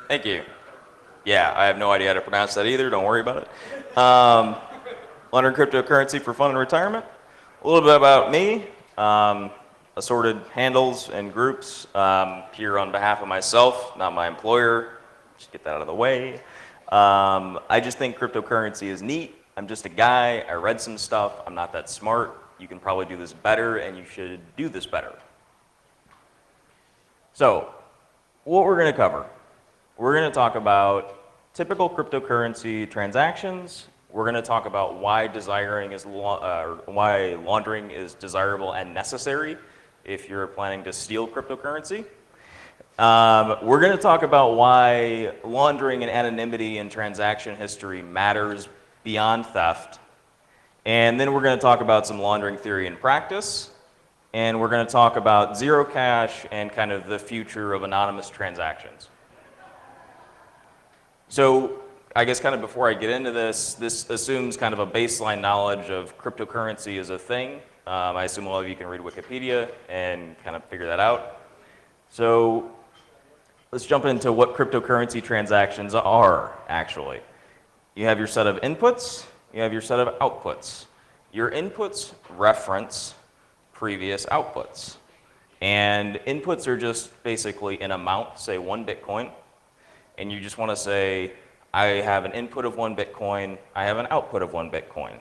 Thank you. Yeah, I have no idea how to pronounce that either. Don't worry about it. Laundering cryptocurrency for fun and retirement. A little bit about me. Assorted handles and groups here on behalf of myself, not my employer. Just get that out of the way. I just think cryptocurrency is neat. I'm just a guy. I read some stuff. I'm not that smart. You can probably do this better, and you should do this better. So, what we're going to cover. We're going to talk about typical cryptocurrency transactions. We're going to talk about why why laundering is desirable and necessary if you're planning to steal cryptocurrency. We're going to talk about why laundering and anonymity in transaction history matters beyond theft. And then we're going to talk about some laundering theory and practice. And we're going to talk about zero cash and kind of the future of anonymous transactions. So I guess kind of before I get into this, this assumes kind of a baseline knowledge of cryptocurrency as a thing. I assume all of you can read Wikipedia and kind of figure that out. So let's jump into what cryptocurrency transactions are, actually. You have your set of inputs, you have your set of outputs. Your inputs reference previous outputs. And inputs are just basically an amount, say 1 Bitcoin, and you just want to say, I have an input of 1 Bitcoin, I have an output of 1 Bitcoin.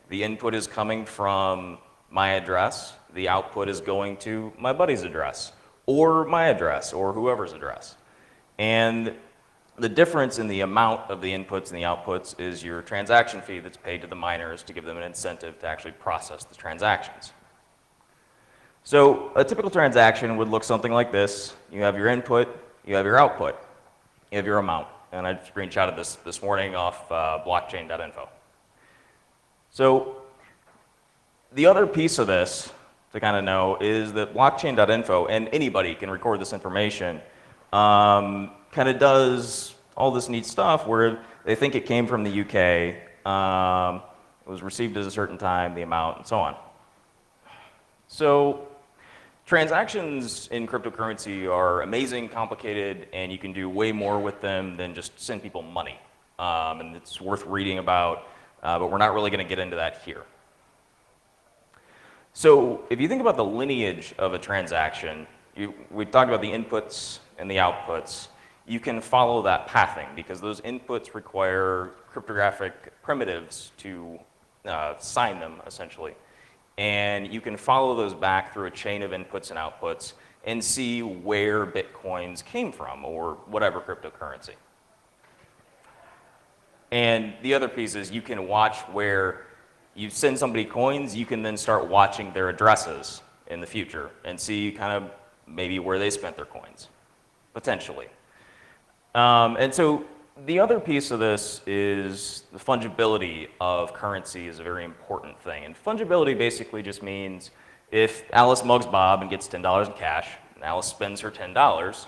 The input is coming from my address, the output is going to my buddy's address, or my address, or whoever's address. And the difference in the amount of the inputs and the outputs is your transaction fee that's paid to the miners to give them an incentive to actually process the transactions. So a typical transaction would look something like this. You have your input, you have your output, you have your amount. And I screenshotted this morning off blockchain.info. So the other piece of this to kind of know is that blockchain.info, and anybody can record this information, kind of does all this neat stuff where they think it came from the UK, it was received at a certain time, the amount, and so on. So transactions in cryptocurrency are amazing, complicated, and you can do way more with them than just send people money. And it's worth reading about, but we're not really going to get into that here. So if you think about the lineage of a transaction, we talked about the inputs and the outputs. You can follow that pathing because those inputs require cryptographic primitives to sign them, essentially. And you can follow those back through a chain of inputs and outputs and see where Bitcoins came from or whatever cryptocurrency. And the other piece is you can watch where you send somebody coins, you can then start watching their addresses in the future and see kind of maybe where they spent their coins, potentially. And so the other piece of this is the fungibility of currency is a very important thing. And fungibility basically just means if Alice mugs Bob and gets $10 in cash, and Alice spends her $10,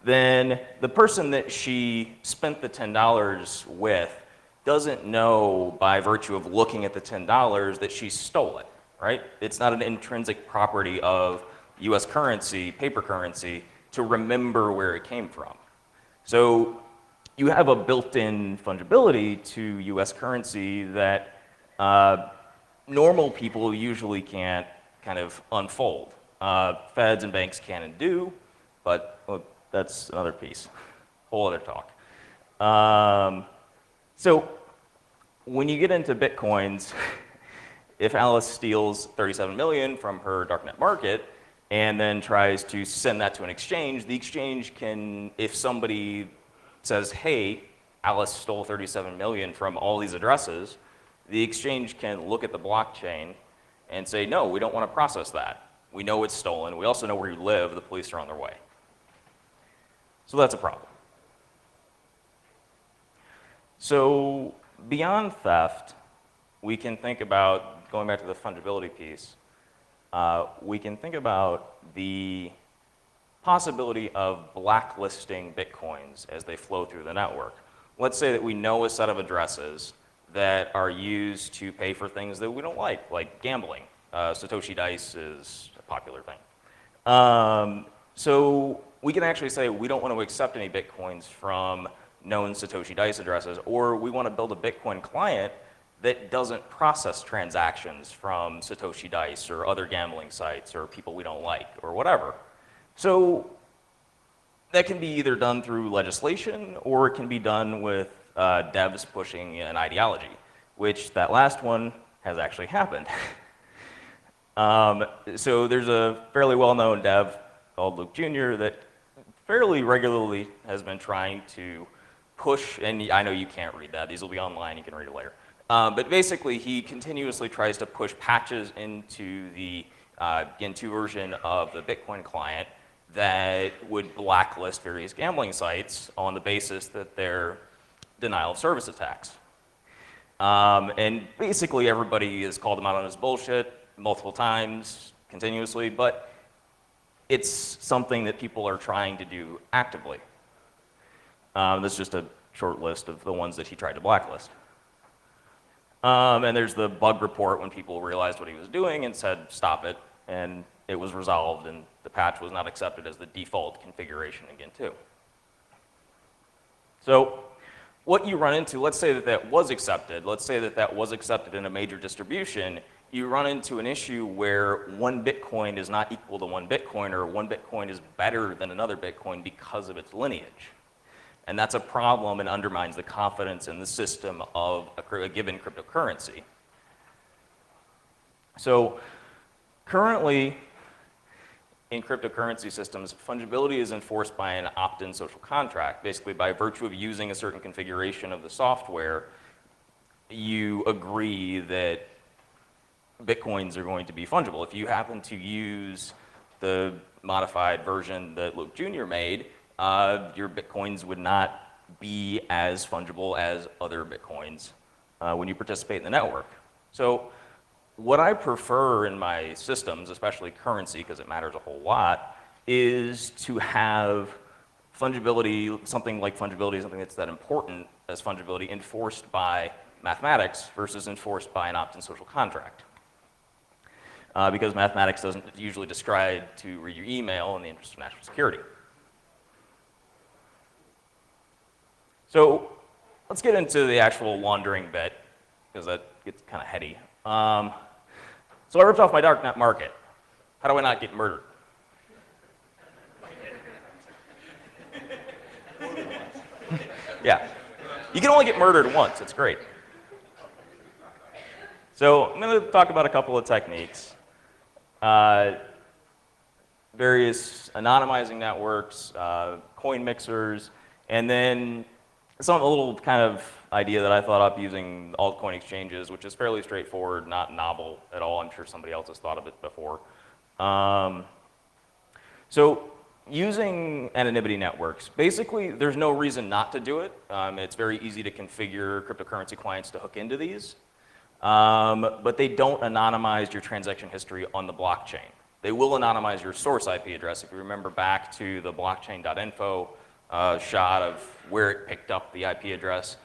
then the person that she spent the $10 with doesn't know by virtue of looking at the $10 that she stole it, right? It's not an intrinsic property of US currency, paper currency, to remember where it came from. So you have a built-in fungibility to US currency that normal people usually can't kind of unfold. Feds and banks can and do, but well, that's another piece, whole other talk. So when you get into Bitcoins, if Alice steals 37 million from her darknet market and then tries to send that to an exchange, the exchange can, if somebody says, hey, Alice stole 37 million from all these addresses, the exchange can look at the blockchain and say, no, we don't want to process that. We know it's stolen. We also know where you live. The police are on their way. So that's a problem. So beyond theft, we can think about, going back to the fungibility piece, we can think about the possibility of blacklisting Bitcoins as they flow through the network. Let's say that we know a set of addresses that are used to pay for things that we don't like gambling. Satoshi Dice is a popular thing. So we can actually say we don't want to accept any Bitcoins from known Satoshi Dice addresses, or we want to build a Bitcoin client that doesn't process transactions from Satoshi Dice or other gambling sites or people we don't like or whatever. So that can be either done through legislation or it can be done with devs pushing an ideology, which that last one has actually happened. So there's a fairly well-known dev called Luke Jr. that fairly regularly has been trying to push, and I know you can't read that, these will be online, you can read it later. But basically, he continuously tries to push patches into the Gen 2 version of the Bitcoin client that would blacklist various gambling sites on the basis that they're denial of service attacks. And basically, everybody has called him out on his bullshit multiple times, continuously, but it's something that people are trying to do actively. This is just a short list of the ones that he tried to blacklist. And there's the bug report when people realized what he was doing and said, stop it, and it was resolved, and the patch was not accepted as the default configuration again, too. So what you run into, let's say that that was accepted, let's say that that was accepted in a major distribution, you run into an issue where one Bitcoin is not equal to one Bitcoin, or one Bitcoin is better than another Bitcoin because of its lineage. And that's a problem and undermines the confidence in the system of a given cryptocurrency. So currently, in cryptocurrency systems, fungibility is enforced by an opt-in social contract. Basically, by virtue of using a certain configuration of the software, you agree that Bitcoins are going to be fungible. If you happen to use the modified version that Luke Jr. made, your Bitcoins would not be as fungible as other Bitcoins when you participate in the network. So what I prefer in my systems, especially currency, because it matters a whole lot, is to have fungibility, something like fungibility, something that's that important as fungibility, enforced by mathematics versus enforced by an opt-in social contract. Because mathematics doesn't usually describe to read your email in the interest of national security. So let's get into the actual laundering bit, because that gets kind of heady. So I ripped off my darknet market. How do I not get murdered? Yeah. You can only get murdered once. It's great. So I'm going to talk about a couple of techniques. Various anonymizing networks, coin mixers, and then a little kind of idea that I thought up using altcoin exchanges, which is fairly straightforward, not novel at all. I'm sure somebody else has thought of it before. So using anonymity networks, basically there's no reason not to do it. It's very easy to configure cryptocurrency clients to hook into these. But they don't anonymize your transaction history on the blockchain. They will anonymize your source IP address. If you remember back to the blockchain.info shot of where it picked up the IP address,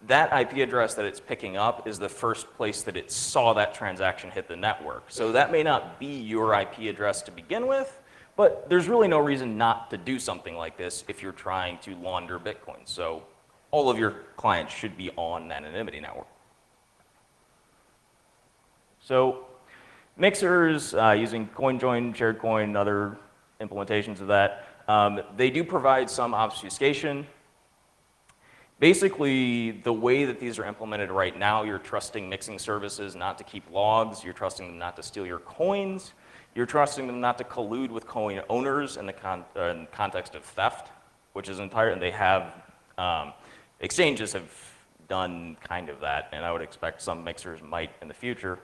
that IP address that it's picking up is the first place that it saw that transaction hit the network. So that may not be your IP address to begin with, but there's really no reason not to do something like this if you're trying to launder Bitcoin. So all of your clients should be on an anonymity network. So mixers, using CoinJoin, SharedCoin, other implementations of that, they do provide some obfuscation. Basically, the way that these are implemented right now, you're trusting mixing services not to keep logs, you're trusting them not to steal your coins, you're trusting them not to collude with coin owners in the context of theft, which is entire, and they have, exchanges have done kind of that, and I would expect some mixers might in the future.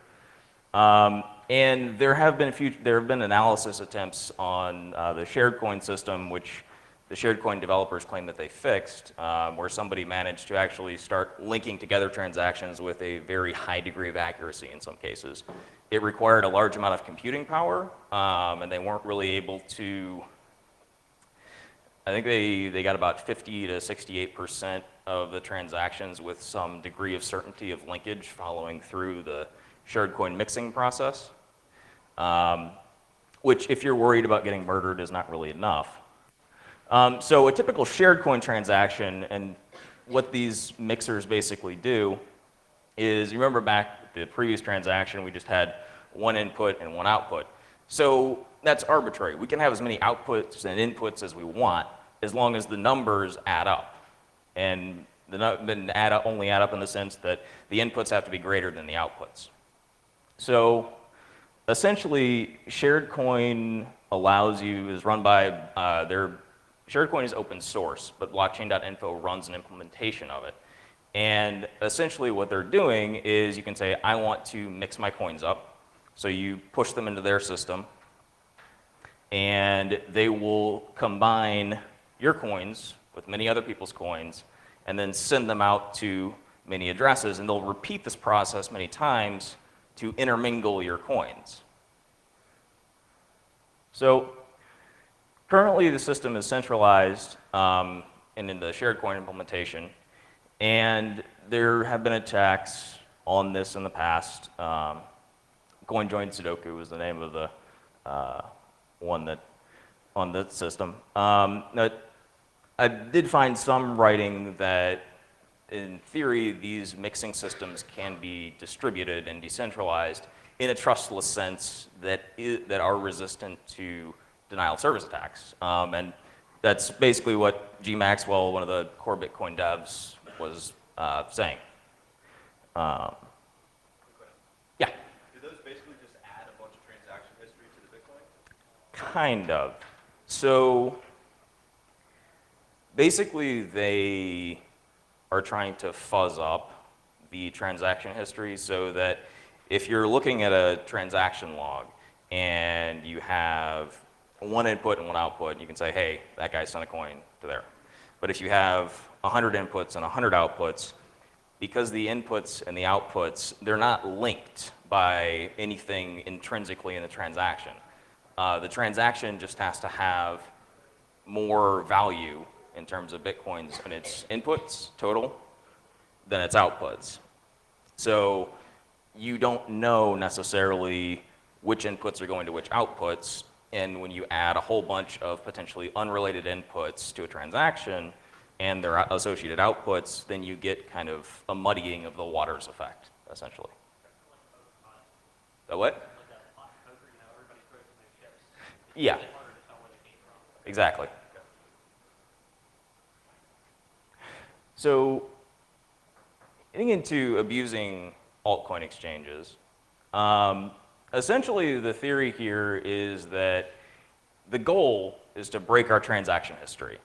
And there have been analysis attempts on the SharedCoin system, which the SharedCoin developers claim that they fixed, where somebody managed to actually start linking together transactions with a very high degree of accuracy in some cases. It required a large amount of computing power, and they weren't really able to, I think they got about 50 to 68% of the transactions with some degree of certainty of linkage following through the SharedCoin mixing process, which if you're worried about getting murdered is not really enough. So a typical shared coin transaction, and what these mixers basically do is, you remember back the previous transaction, we just had one input and one output. So that's arbitrary. We can have as many outputs and inputs as we want, as long as the numbers add up. And then only add up in the sense that the inputs have to be greater than the outputs. So essentially, shared coin allows you, is run by, shared coin is open source, but blockchain.info runs an implementation of it. And essentially what they're doing is, you can say, I want to mix my coins up. So you push them into their system, and they will combine your coins with many other people's coins, and then send them out to many addresses, and they'll repeat this process many times to intermingle your coins. So currently the system is centralized and in the shared coin implementation, and there have been attacks on this in the past. CoinJoin Sudoku was the name of the one that on the system. I did find some writing that, in theory, these mixing systems can be distributed and decentralized in a trustless sense that are resistant to denial of service attacks. And that's basically what G. Maxwell, one of the core Bitcoin devs, was saying. Yeah? Do those basically just add a bunch of transaction history to the Bitcoin? Kind of. So basically, they are trying to fuzz up the transaction history so that if you're looking at a transaction log and you have one input and one output, you can say, hey, that guy sent a coin to there. But if you have 100 inputs and 100 outputs, because the inputs and the outputs, they're not linked by anything intrinsically in the transaction. The transaction just has to have more value in terms of Bitcoins and its inputs total than its outputs. So you don't know necessarily which inputs are going to which outputs, and when you add a whole bunch of potentially unrelated inputs to a transaction and their associated outputs, then you get kind of a muddying of the waters effect, essentially. The what? Yeah. Exactly. So, getting into abusing altcoin exchanges, essentially the theory here is that the goal is to break our transaction history.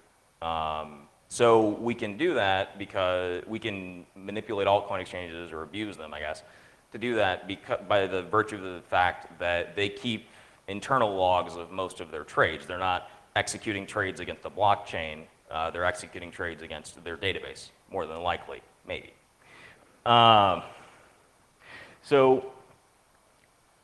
So we can do that because we can manipulate altcoin exchanges, or abuse them, I guess, to do that by the virtue of the fact that they keep internal logs of most of their trades. They're not executing trades against the blockchain. They're executing trades against their database, more than likely, maybe. So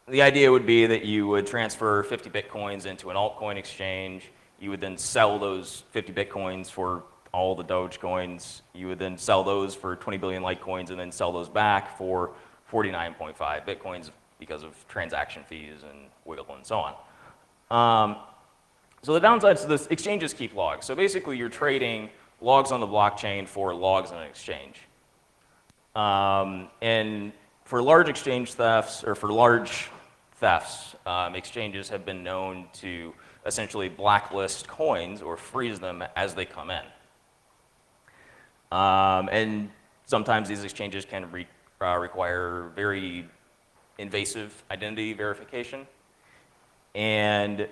the idea would be that you would transfer 50 Bitcoins into an altcoin exchange. You would then sell those 50 Bitcoins for all the Dogecoins. You would then sell those for 20 billion Litecoins, and then sell those back for 49.5 Bitcoins because of transaction fees and wiggle and so on. So the downsides to this, exchanges keep logs. So basically you're trading logs on the blockchain for logs on an exchange. And for large exchange thefts, or for large thefts, exchanges have been known to essentially blacklist coins or freeze them as they come in. And sometimes these exchanges can require very invasive identity verification. And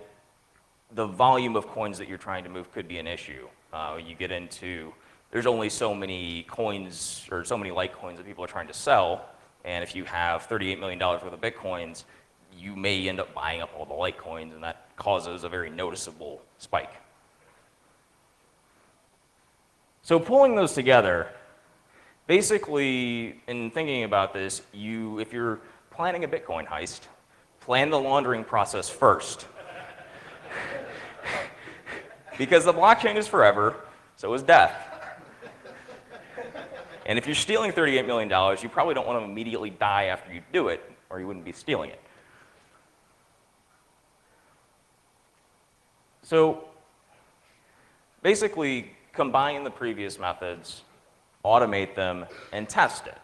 the volume of coins that you're trying to move could be an issue. You get into, there's only so many coins, or so many Litecoins that people are trying to sell, and if you have $38 million worth of Bitcoins, you may end up buying up all the Litecoins, and that causes a very noticeable spike. So pulling those together, basically, in thinking about this, if you're planning a Bitcoin heist, plan the laundering process first. Because the blockchain is forever, so is death. And if you're stealing $38 million, you probably don't want to immediately die after you do it, or you wouldn't be stealing it. So basically combine the previous methods, automate them, and test it.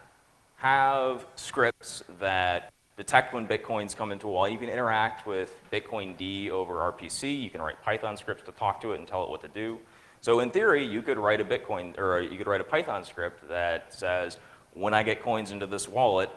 Have scripts that detect when Bitcoins come into a wall. You can interact with Bitcoin D over RPC. You can write Python scripts to talk to it and tell it what to do. So in theory, you could write a Python script that says, when I get coins into this wallet,